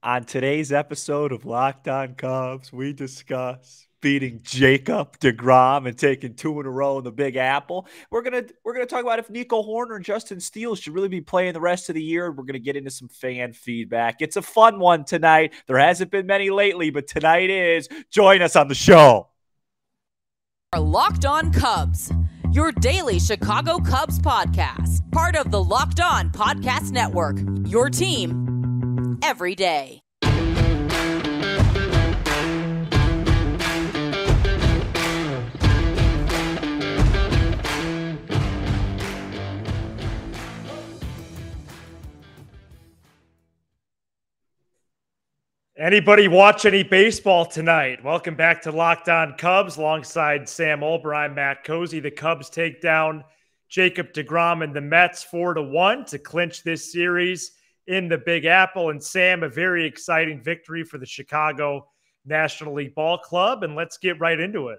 On today's episode of Locked On Cubs, we discuss beating Jacob DeGrom and taking 2 in a row in the Big Apple. We're gonna talk about if Nico Hoerner and Justin Steele should really be playing the rest of the year. We're gonna get into some fan feedback. It's a fun one tonight. There hasn't been many lately, but tonight is. Join us on the show. Locked On Cubs, your daily Chicago Cubs podcast, part of the Locked On Podcast Network, your team every day. Anybody watch any baseball tonight? Welcome back to Locked On Cubs alongside Sam Olber. I'm Matt Cozy. The Cubs take down Jacob DeGrom and the Mets 4-1 to clinch this series in the Big Apple. And Sam, a very exciting victory for the Chicago National League Ball Club. And let's get right into it.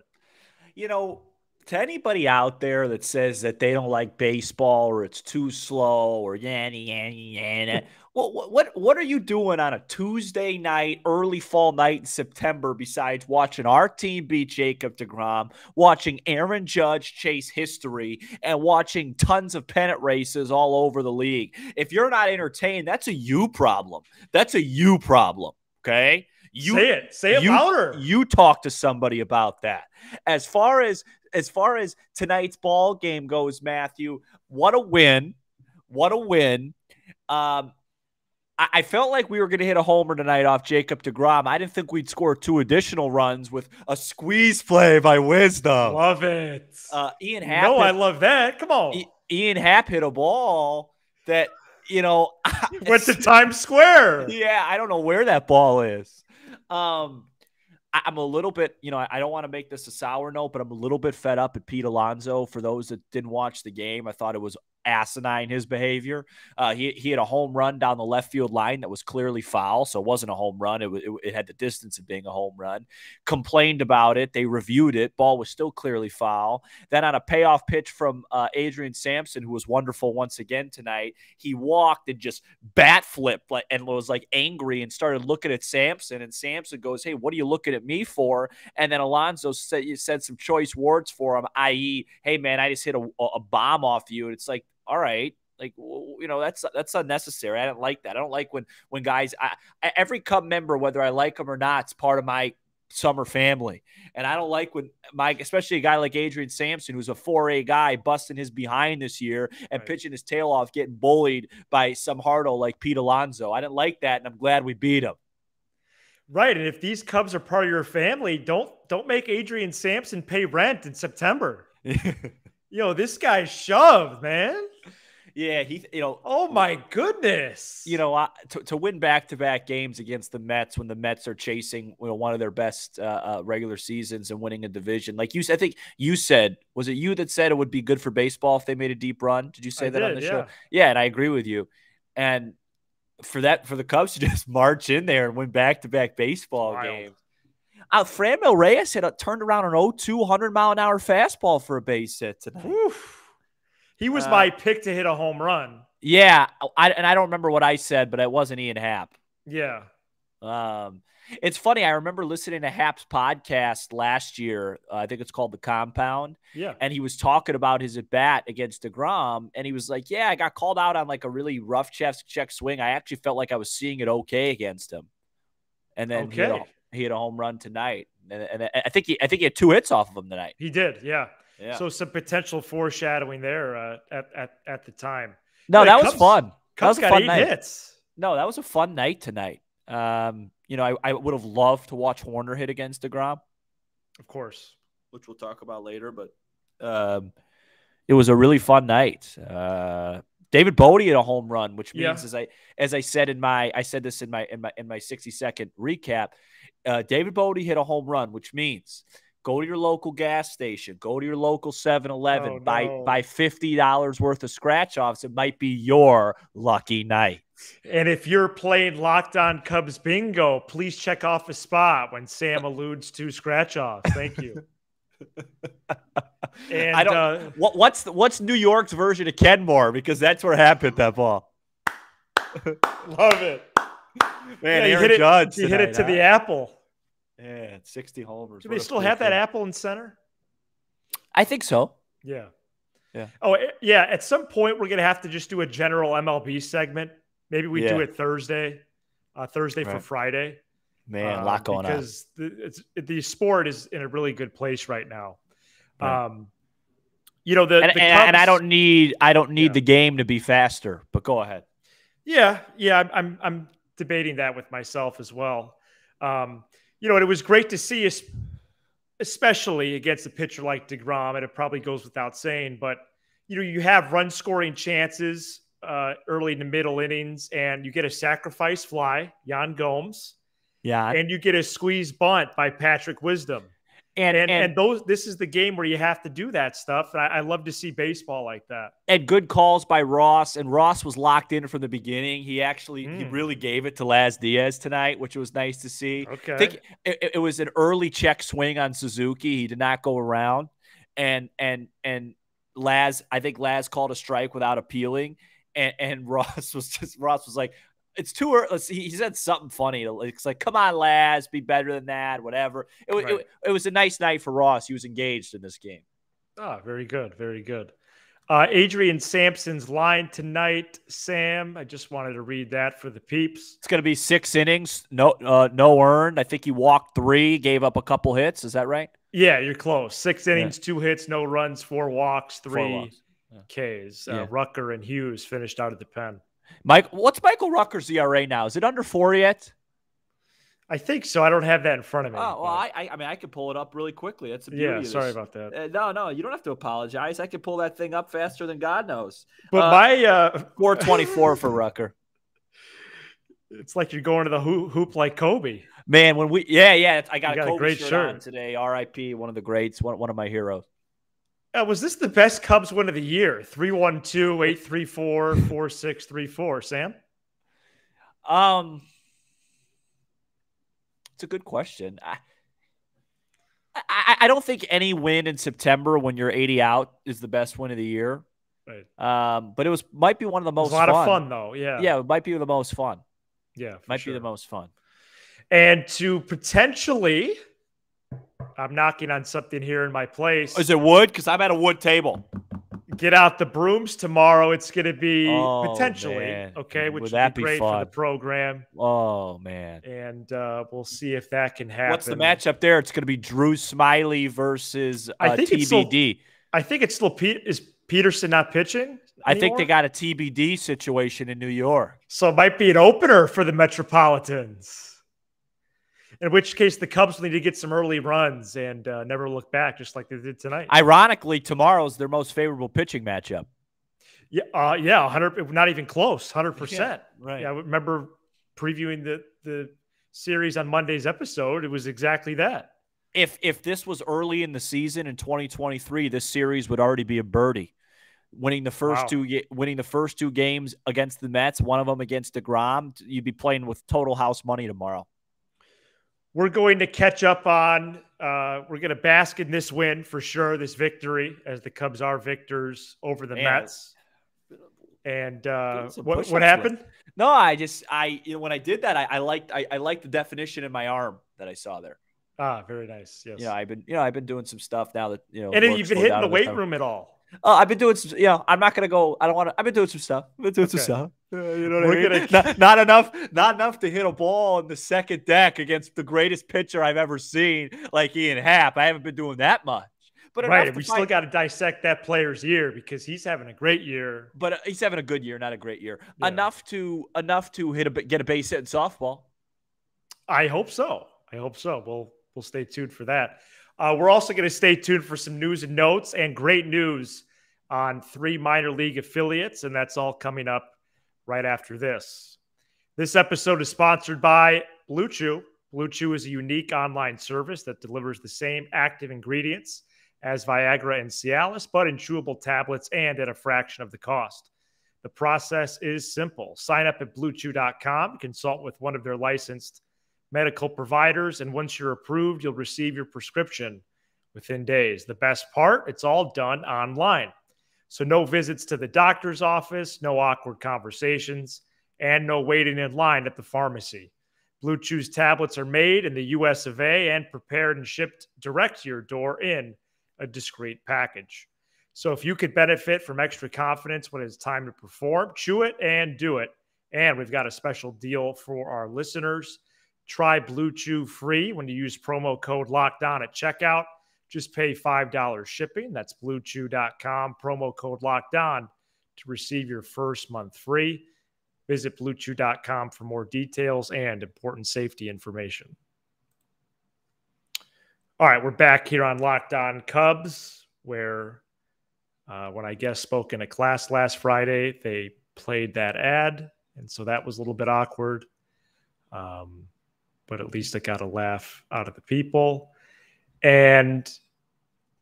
You know, to anybody out there that says that they don't like baseball or it's too slow or yana, what are you doing on a Tuesday night, early fall night in September besides watching our team beat Jacob DeGrom, watching Aaron Judge chase history, and watching tons of pennant races all over the league? If you're not entertained, that's a you problem. That's a you problem, okay? Say it louder. You talk to somebody about that. As far as tonight's ball game goes, Matthew, what a win. What a win. I felt like we were going to hit a homer tonight off Jacob DeGrom. I didn't think we'd score 2 additional runs with a squeeze play by Wisdom. Love it. Ian Happ. I love that. Come on. Ian Happ hit a ball that, went to Times Square. Yeah, I don't know where that ball is. I'm a little bit, I don't want to make this a sour note, but I'm a little bit fed up at Pete Alonso. For those that didn't watch the game, I thought it was asinine, his behavior. He had a home run down the left field line that was clearly foul, so it wasn't a home run. It had the distance of being a home run. Complained about it. They reviewed it. Ball was still clearly foul. Then on a payoff pitch from Adrian Sampson, who was wonderful once again tonight, he walked and just bat flipped and was angry and started looking at Sampson, and Sampson goes, "Hey, what are you looking at me for?" And then Alonso said some choice words for him, i.e., "Hey, man, I just hit a bomb off you." And it's like, all right, that's unnecessary. I don't like that. I don't like when guys, every Cub member, whether I like them or not, it's part of my summer family. And I don't like when especially a guy like Adrian Sampson, who's a 4A guy, busting his behind this year and pitching his tail off, getting bullied by some hardo like Pete Alonso. I didn't like that, and I'm glad we beat him. Right, and if these Cubs are part of your family, don't make Adrian Sampson pay rent in September. This guy's shoved, man. Yeah, oh my goodness. To win back-to-back games against the Mets when the Mets are chasing one of their best regular seasons and winning a division. Like I think you said, was it you that said it would be good for baseball if they made a deep run? Did you say that on the show? Yeah, and I agree with you. And for the Cubs to just march in there and win back-to-back baseball games. Franmil Reyes turned around an 0-2 100-mile-an-hour fastball for a base hit tonight. Oof. He was my pick to hit a home run. Yeah, I don't remember what I said, but it wasn't Ian Happ. Yeah. It's funny. I remember listening to Happ's podcast last year. I think it's called The Compound. Yeah. And he was talking about his at-bat against DeGrom, and he was like, yeah, I got called out on a really rough check swing. I actually felt like I was seeing it okay against him. And then he had a home run tonight. And I think he had 2 hits off of him tonight. He did, yeah. So some potential foreshadowing there at the time. No, that was fun. Cubs that was a got 8 hits. No, that was a fun night tonight. I would have loved to watch Hoerner hit against DeGrom. Of course. Which we'll talk about later, but it was a really fun night. David Bote had a home run, which means as I said I said this in my 60-second recap, David Bote hit a home run, which means go to your local gas station, go to your local 7-Eleven, buy $50 worth of scratch-offs. It might be your lucky night. And if you're playing Locked On Cubs Bingo, please check off a spot when Sam alludes to scratch-offs. Thank you. And I don't. What's New York's version of Kenmore? Because that's where Happ hit that ball. Love it. Man, yeah, Aaron Judge he hit it to the apple. Yeah, 60 homers. Do they still have that apple in center? I think so. Yeah. Yeah. Oh, yeah. At some point, we're going to have to just do a general MLB segment. Maybe we do it Thursday for Friday. Man, a lot going on. Because the sport is in a really good place right now. Right. The Cubs, and I don't need the game to be faster, but go ahead. Yeah. I'm debating that with myself as well. It was great to see us, especially against a pitcher like DeGrom, and it probably goes without saying, but you have run scoring chances early in the middle innings, and you get a sacrifice fly, Yan Gomes, and you get a squeeze bunt by Patrick Wisdom. And this is the game where you have to do that stuff. And I love to see baseball like that. And good calls by Ross. And Ross was locked in from the beginning. He actually he really gave it to Laz Diaz tonight, which was nice to see. Okay. I think it was an early check swing on Suzuki. He did not go around. And Laz called a strike without appealing. And Ross was like, it's too early. He said something funny. It's like, come on, Laz, be better than that, whatever. It was a nice night for Ross. He was engaged in this game. Oh, very good. Very good. Adrian Sampson's line tonight, Sam. I just wanted to read that for the peeps. It's going to be 6 innings, no earned. I think he walked 3, gave up a couple hits. Is that right? Yeah, you're close. 6 innings, 2 hits, no runs, 4 walks, 3 Ks. Rucker and Hughes finished out of the pen. What's Michael Rucker's ERA now? Is it under 4 yet? I think so. I don't have that in front of me. Oh, well, I could pull it up really quickly. That's the beauty of this. Sorry about that. No, you don't have to apologize. I can pull that thing up faster than God knows. But 424 for Rucker. It's like you're going to the hoop like Kobe. Man, when I got a Kobe great shirt on today. R.I.P. One of the greats, one of my heroes. Was this the best Cubs win of the year? 3-1-2, 8-3-4, 4-6-3-4. Sam? It's a good question. I don't think any win in September when you're 80 out is the best win of the year. Right. But might be one of the most fun. It was a lot of fun, though. Yeah. Yeah, it might be the most fun. Yeah, might be the most fun. And to potentially, I'm knocking on something here in my place. Is it wood? Because I'm at a wood table. Get out the brooms tomorrow. It's going to be potentially, man. Okay, which would be great for the program. Oh, man. And we'll see if that can happen. What's the matchup there? It's going to be Drew Smiley versus TBD. I think it's still is Peterson not pitching anymore? I think they got a TBD situation in New York. So it might be an opener for the Metropolitans. In which case, the Cubs need to get some early runs and never look back, just like they did tonight. Ironically, tomorrow's their most favorable pitching matchup. Yeah, 100, not even close, 100%. Yeah, right. Yeah, I remember previewing the series on Monday's episode. It was exactly that. If this was early in the season in 2023, this series would already be a birdie. Winning the first two games against the Mets, one of them against DeGrom, you'd be playing with total house money tomorrow. We're going to catch up on we're going to bask in this win for sure, this victory, as the Cubs are victors over the Mets. And what happened? No, when I did that, I liked the definition in my arm that I saw there. Ah, very nice. Yes. I've been doing some stuff now that And then you've been hitting the weight room at all? I've been doing some. I'm not gonna go. I don't want to. I've been doing some stuff. You know what I mean? Not enough to hit a ball in the second deck against the greatest pitcher I've ever seen, like Ian Happ. I haven't been doing that much. But right, we still got to dissect that player's year because he's having a great year. But he's having a good year, not a great year. Yeah. Enough to get a base hit in softball. I hope so. We'll stay tuned for that. We're also going to stay tuned for some news and notes and great news on 3 minor league affiliates, and that's all coming up right after this. This episode is sponsored by Blue Chew. Blue Chew is a unique online service that delivers the same active ingredients as Viagra and Cialis, but in chewable tablets and at a fraction of the cost. The process is simple. Sign up at bluechew.com, consult with one of their licensed medical providers, and once you're approved, you'll receive your prescription within days. The best part, it's all done online. So no visits to the doctor's office, no awkward conversations, and no waiting in line at the pharmacy. Blue Chew's tablets are made in the US of A and prepared and shipped direct to your door in a discreet package. So if you could benefit from extra confidence when it's time to perform, chew it and do it. And we've got a special deal for our listeners. Try Blue Chew free when you use promo code LOCKEDON at checkout. Just pay $5 shipping. That's bluechew.com, promo code LOCKEDON to receive your first month free. Visit bluechew.com for more details and important safety information. All right, we're back here on Locked On Cubs, where when I guest spoke in a class last Friday, they played that ad, and so that was a little bit awkward. But at least I got a laugh out of the people. And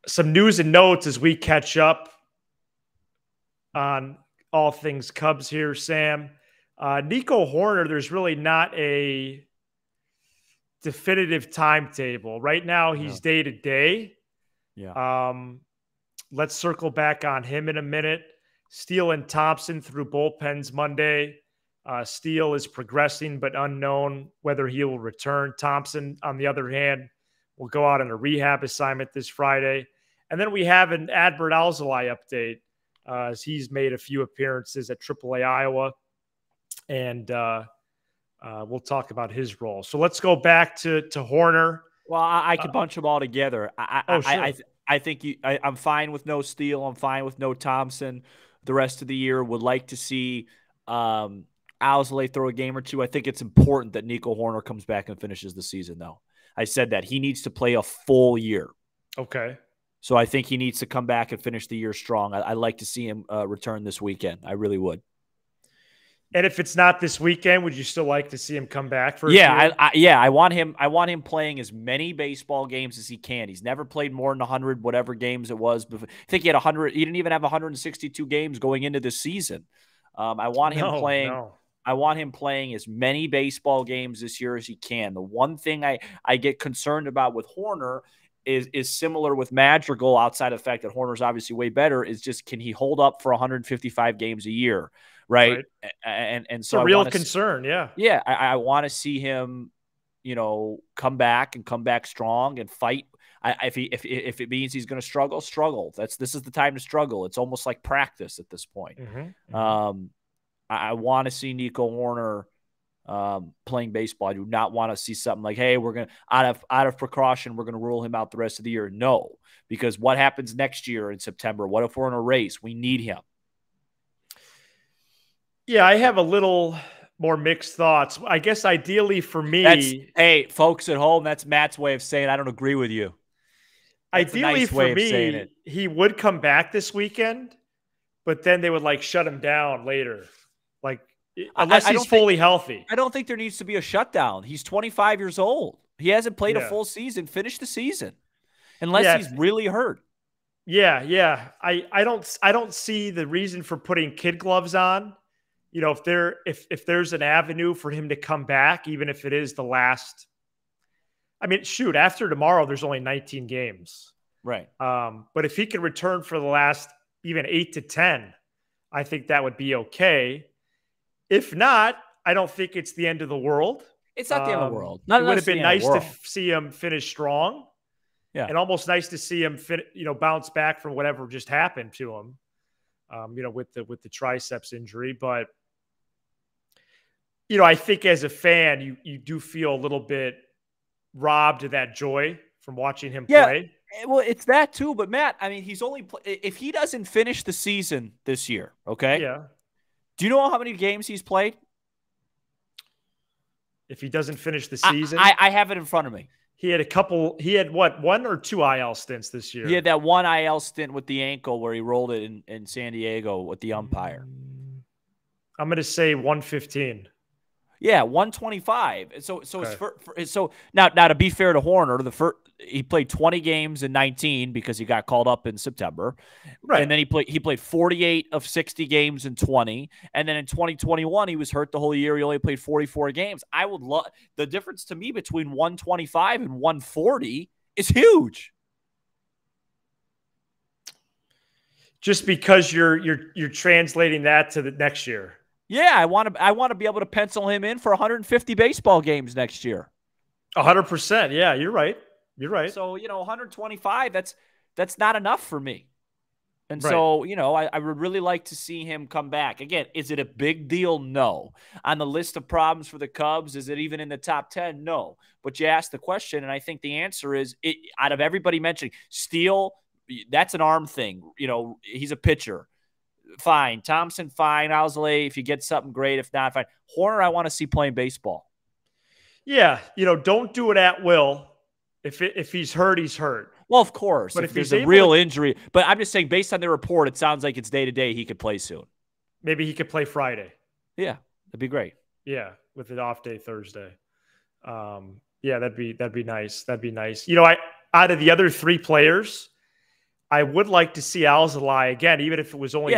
some news and notes as we catch up on all things Cubs here, Sam. Nico Hoerner, there's really not a definitive timetable. Right now, he's day to day. Yeah. Let's circle back on him in a minute. Steele and Thompson through bullpens Monday. Steele is progressing, but unknown whether he will return. Thompson, on the other hand, will go out on a rehab assignment this Friday. And then we have an Adbert Alzolay update as he's made a few appearances at AAA Iowa. And we'll talk about his role. So let's go back to Hoerner. Well, I could bunch them all together. I think I'm fine with no Steele. I'm fine with no Thompson. The rest of the year would like to see Alzolay throw a game or two. I think it's important that Nico Hoerner comes back and finishes the season, though. I said that. He needs to play a full year. Okay. So I think he needs to come back and finish the year strong. I'd like to see him return this weekend. I really would. And if it's not this weekend, would you still like to see him come back for? I want him. I want him playing as many baseball games as he can. He's never played more than 100, whatever games it was. I think he had 100. He didn't even have 162 games going into this season. I want him playing. No. I want him playing as many baseball games this year as he can. The one thing I get concerned about with Hoerner is similar with Madrigal, outside of the fact that Horner's obviously way better, is just, can he hold up for 155 games a year? Right. And so it's a real concern. Yeah. I want to see him, come back strong and fight. If it means he's going to struggle. This is the time to struggle. It's almost like practice at this point. Mm-hmm. I want to see Nico Hoerner playing baseball. I do not want to see something like, hey, we're going to, out of precaution, we're going to rule him out the rest of the year. No, because what happens next year in September? What if we're in a race? We need him. Yeah, I have a little more mixed thoughts. I guess ideally for me, hey, folks at home, that's Matt's way of saying I don't agree with you. That's ideally for me, he would come back this weekend, but then they would shut him down later. Unless he's fully healthy. I don't think there needs to be a shutdown. He's 25 years old. He hasn't played a full season. Finish the season. Unless he's really hurt. Yeah. I don't see the reason for putting kid gloves on. If there's an avenue for him to come back, even if it is the last. I mean, shoot, after tomorrow, there's only 19 games. Right. But if he could return for the last even 8 to 10, I think that would be okay. If not, I don't think it's the end of the world. It's not the end of the world. It would have been nice to see him finish strong. Yeah. And almost nice to see him bounce back from whatever just happened to him. With the triceps injury. But I think as a fan, you do feel a little bit robbed of that joy from watching him play. Well, it's that too. But Matt, I mean, he's only if he doesn't finish the season this year, okay? Yeah. Do you know how many games he's played? If he doesn't finish the season, I have it in front of me. He had one or two IL stints this year? He had that one IL stint with the ankle where he rolled it in San Diego with the umpire. I'm going to say 115. Yeah, 125. So now to be fair to Hoerner, he played 20 games in 19 because he got called up in September. Right. And then he played 48 of 60 games in 20. And then in 2021, he was hurt the whole year. He only played 44 games. I would love the difference to me between 125 and 140 is huge. Just because you're translating that to the next year. Yeah, I want to be able to pencil him in for 150 baseball games next year. 100%. Yeah, you're right. You're right. So, 125, that's not enough for me. And Right. so, I would really like to see him come back. Again, is it a big deal? No. On the list of problems for the Cubs, is it even in the top 10? No. But you asked the question, and I think the answer is, out of everybody mentioning, Steele, that's an arm thing. He's a pitcher. Fine. Thompson, fine. Alzolay, if you get something great. If not, fine. Hoerner, I want to see playing baseball. Yeah, don't do it at will. If he's hurt, he's hurt. Well, of course. But if there's a real injury. But I'm just saying, based on the report, it sounds like it's day-to-day. He could play soon. Maybe he could play Friday. Yeah, that'd be great. Yeah, with an off day Thursday. Yeah, that'd be nice. That'd be nice. Out of the other three players, I would like to see Alzolay again, even if it was only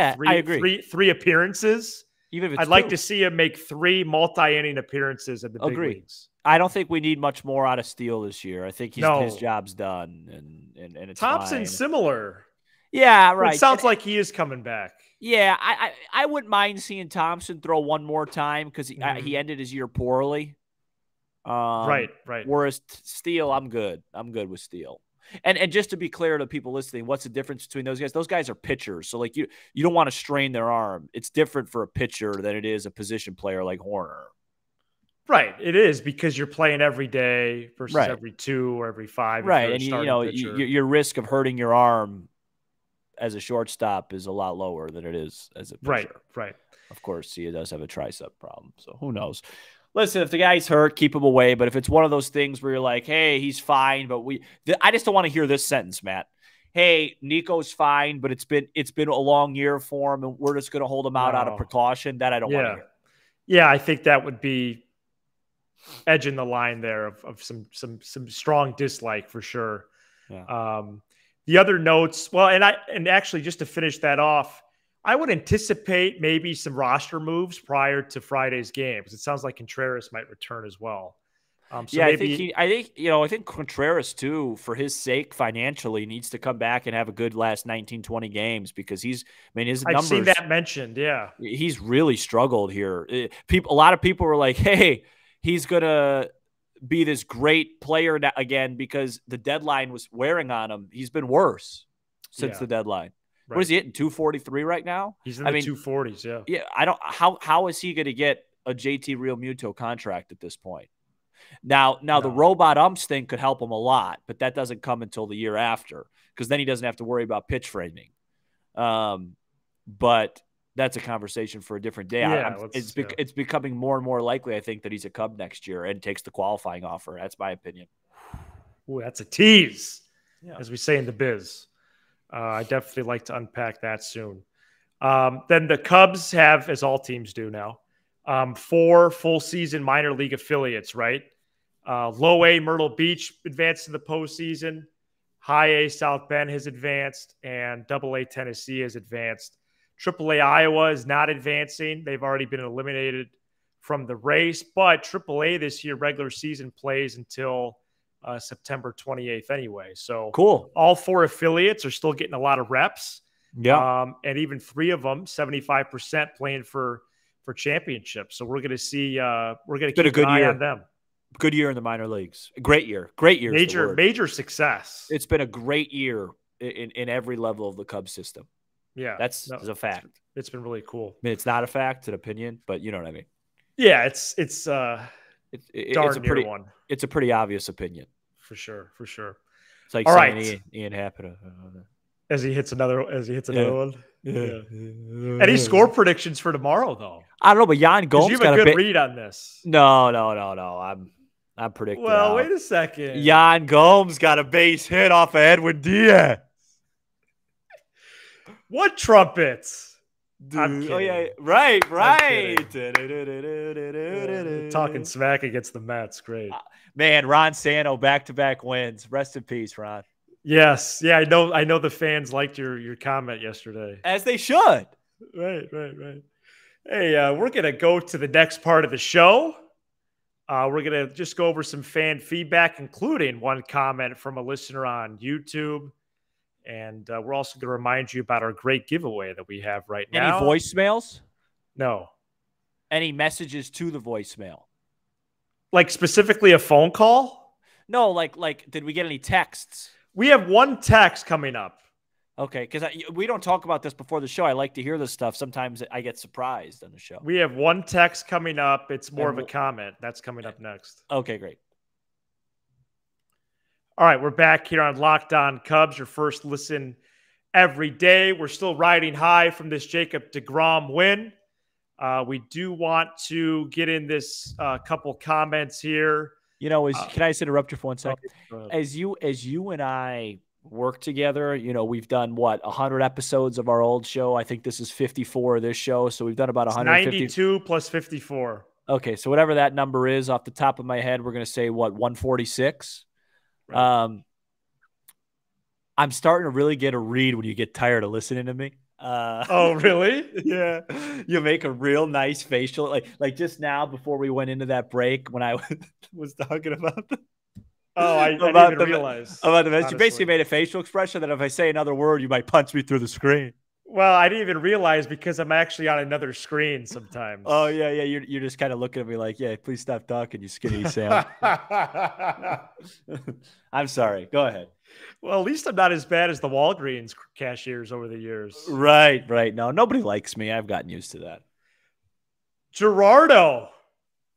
three appearances. Even if it's I'd like to see him make 3 multi-inning appearances at the big leagues. I don't think we need much more out of Steele this year. I think his job's done, and it's Thompson's fine. Similar. Yeah, right. It sounds like he is coming back. Yeah, I wouldn't mind seeing Thompson throw one more time because he ended his year poorly. Right. Whereas Steele, I'm good. I'm good with Steele. And just to be clear to people listening, what's the difference between those guys? Those guys are pitchers. So, you don't want to strain their arm. It's different for a pitcher than it is a position player like Hoerner. Right. It is because you're playing every day versus every 2 or every 5. Right. And, your risk of hurting your arm as a shortstop is a lot lower than it is as a pitcher. Right. Of course, he does have a tricep problem. So who knows? Listen, if the guy's hurt, keep him away. But if it's one of those things where you're like, hey, he's fine, but I just don't want to hear this sentence, Matt. Hey, Nico's fine, but it's been a long year for him, and we're just going to hold him out of precaution. That I don't want to hear. Yeah, I think that would be edging the line there of some strong dislike for sure. Yeah. The other notes, and actually just to finish that off, I would anticipate maybe some roster moves prior to Friday's game because it sounds like Contreras might return as well. I think Contreras too, for his sake financially, needs to come back and have a good last 19, 20 games because his numbers. I've seen that mentioned. Yeah, he's really struggled here. A lot of people were like, "Hey, he's gonna be this great player again," because the deadline was wearing on him. He's been worse since the deadline. Right. What is he hitting? 243 right now? He's in the 240s. Yeah. Yeah. I don't. How is he going to get a JT Realmuto contract at this point? Now the robot umps thing could help him a lot, but that doesn't come until the year after because then he doesn't have to worry about pitch framing. But that's a conversation for a different day. Yeah, it's becoming more and more likely, I think, that he's a Cub next year and takes the qualifying offer. That's my opinion. Ooh, that's a tease, as we say in the biz. I definitely like to unpack that soon. Then the Cubs have, as all teams do now, 4 full season minor league affiliates, right? Low A Myrtle Beach advanced to the postseason. High A South Bend has advanced, and Double A Tennessee has advanced. Triple A Iowa is not advancing. They've already been eliminated from the race, but Triple A this year regular season plays until September 28th anyway. So cool. All 4 affiliates are still getting a lot of reps. Yeah. And even 3 of them, 75% playing for championships. So we're going to see, we're going to keep an eye on them. Good year in the minor leagues. Great year. Major success. It's been a great year in every level of the Cubs system. Yeah. That's a fact. It's been really cool. I mean, it's not a fact, it's an opinion, but you know what I mean? Yeah. It's a pretty one. It's a pretty obvious opinion. For sure. It's like saying Ian Happ as he hits another one. Yeah. Any score predictions for tomorrow, though? I don't know, but Yan Gomes you have a good read on this. No. I'm predicting. Well, wait a second. Yan Gomes got a base hit off of Edwin Diaz. What trumpets? Dude. Oh yeah, right. Talking smack against the Mets, great. Man, Ron Santo back-to-back wins. Rest in peace, Ron. Yes, yeah, I know the fans liked your comment yesterday. As they should. Right. Hey, we're gonna go to the next part of the show. We're gonna just go over some fan feedback, including one comment from a listener on YouTube. And we're also going to remind you about our great giveaway that we have right now. Any voicemails? No. Any messages to the voicemail? Like specifically a phone call? No, like did we get any texts? We have one text coming up. Okay, because we don't talk about this before the show. I like to hear this stuff. Sometimes I get surprised on the show. We have one text coming up. It's more of a comment. That's coming up next. Okay, great. All right, we're back here on Locked On Cubs, your first listen every day. We're still riding high from this Jacob DeGrom win. We do want to get in this couple comments here. You know, can I just interrupt you for 1 second? As you and I work together, you know, we've done 100 episodes of our old show. I think this is 54 of this show, so we've done about 150. 92 plus 54. Okay, so whatever that number is off the top of my head, we're going to say 146. Right. I'm starting to really get a read when you get tired of listening to me. Oh, really? Yeah. You make a real nice facial. Like just now before we went into that break when I was talking about I didn't even realize. About the message. You basically made a facial expression that if I say another word, you might punch me through the screen. Well, I didn't even realize because I'm actually on another screen sometimes. Oh, yeah. You're just kind of looking at me like, yeah, please stop talking, you skinny Sam. I'm sorry. Go ahead. Well, at least I'm not as bad as the Walgreens cashiers over the years. Right. No, nobody likes me. I've gotten used to that. Gerardo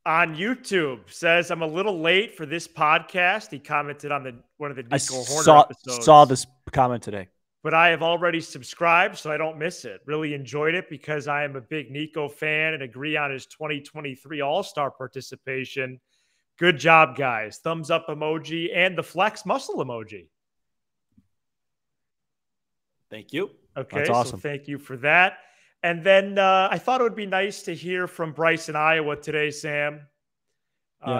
on YouTube says, I'm a little late for this podcast. He commented on one of the Nico Hoerner episodes. Saw this comment today. But I have already subscribed, so I don't miss it. Really enjoyed it because I am a big Nico fan and agree on his 2023 All-Star participation. Good job, guys. Thumbs up emoji and the flex muscle emoji. Thank you. Okay, that's awesome. So thank you for that. And then I thought it would be nice to hear from Bryce in Iowa today, Sam.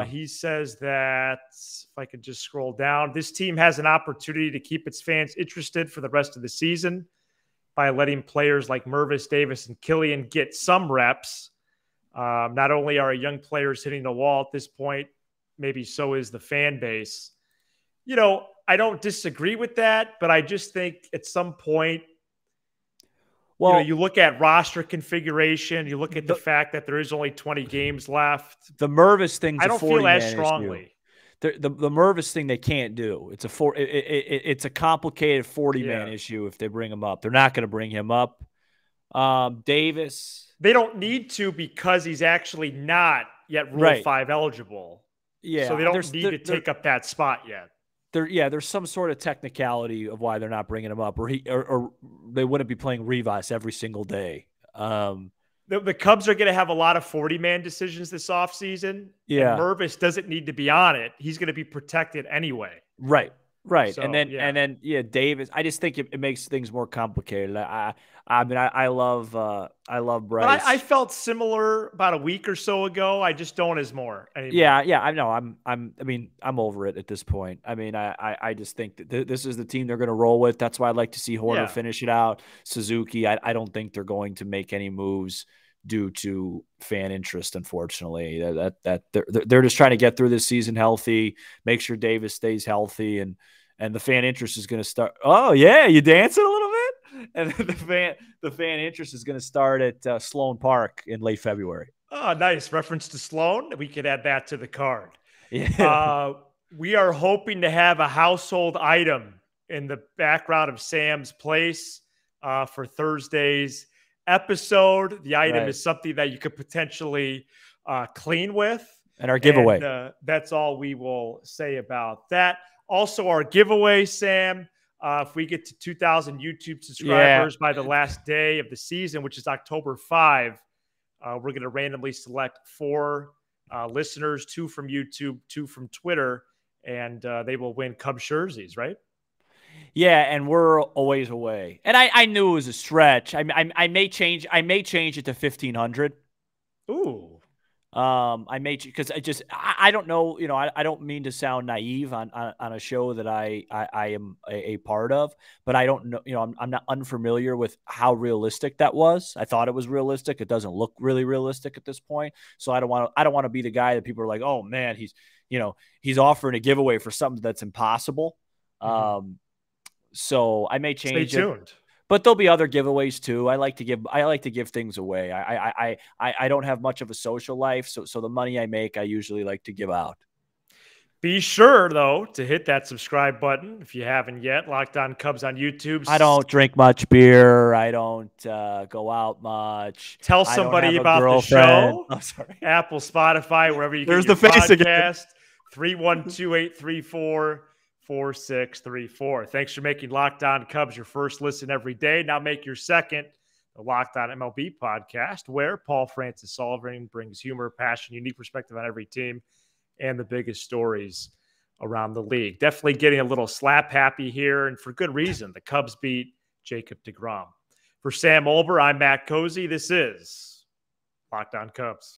He says that, if I could just scroll down, this team has an opportunity to keep its fans interested for the rest of the season by letting players like Mervis, Davis, and Killian get some reps. Not only are young players hitting the wall at this point, maybe so is the fan base. You know, I don't disagree with that, but I just think at some point, well, you look at roster configuration, you look at the fact that there is only 20 games left. The Mervis thing, I don't feel as strongly. The Mervis thing they can't do. It's a complicated 40-man issue if they bring him up. They're not going to bring him up. Davis, they don't need to because he's actually not yet Rule 5 eligible. Yeah, so they don't need to take up that spot yet. There's some sort of technicality of why they're not bringing him up, or they wouldn't be playing Rivas every single day. The Cubs are going to have a lot of 40-man decisions this offseason. Yeah, and Mervis doesn't need to be on it. He's going to be protected anyway. Right. So, and then Davis. I just think it makes things more complicated. I mean, I love Bryce. But I felt similar about a week or so ago. I just don't as more anymore. Yeah. I know. I'm over it at this point. I mean, I just think that this is the team they're going to roll with. That's why I'd like to see Hoerner finish it out. Suzuki. I don't think they're going to make any moves due to fan interest, unfortunately. That they're just trying to get through this season healthy, make sure Davis stays healthy, and the fan interest is going to start. Oh yeah, you dancing a little bit, and the fan interest is going to start at Sloan Park in late February. Oh, nice reference to Sloan. We could add that to the card. Yeah. We are hoping to have a household item in the background of Sam's place for Thursday's episode. The item is something that you could potentially clean with. And our giveaway. And, that's all we will say about that. Also, our giveaway, Sam, if we get to 2,000 YouTube subscribers by the last day of the season, which is October 5, we're going to randomly select 4 listeners, 2 from YouTube, 2 from Twitter, and they will win Cubs jerseys, right? Yeah, and we're a ways away. And I knew it was a stretch. I may change it to 1,500. Ooh. I may, because I don't know, you know, I don't mean to sound naive on a show that I am a part of, but I don't know, you know, I'm not unfamiliar with how realistic that was. I thought it was realistic. It doesn't look really realistic at this point. So I don't want to be the guy that people are like, oh man, he's offering a giveaway for something that's impossible. So I may change Stay tuned. But there'll be other giveaways too. I like to give things away. I don't have much of a social life, so the money I make, I usually like to give out. Be sure, though, to hit that subscribe button if you haven't yet. Locked On Cubs on YouTube. I don't drink much beer. I don't go out much. Tell somebody about the show. Oh, sorry. Apple, Spotify, wherever you There's get the your face podcast. again. 312-834-4634. Thanks for making Locked On Cubs your first listen every day. Now make your second the Locked On MLB podcast, where Paul Francis Sullivan brings humor, passion, unique perspective on every team and the biggest stories around the league. Definitely getting a little slap happy here, and for good reason. The Cubs beat Jacob deGrom. For Sam Olber, I'm Matt Cozy. This is Locked On Cubs.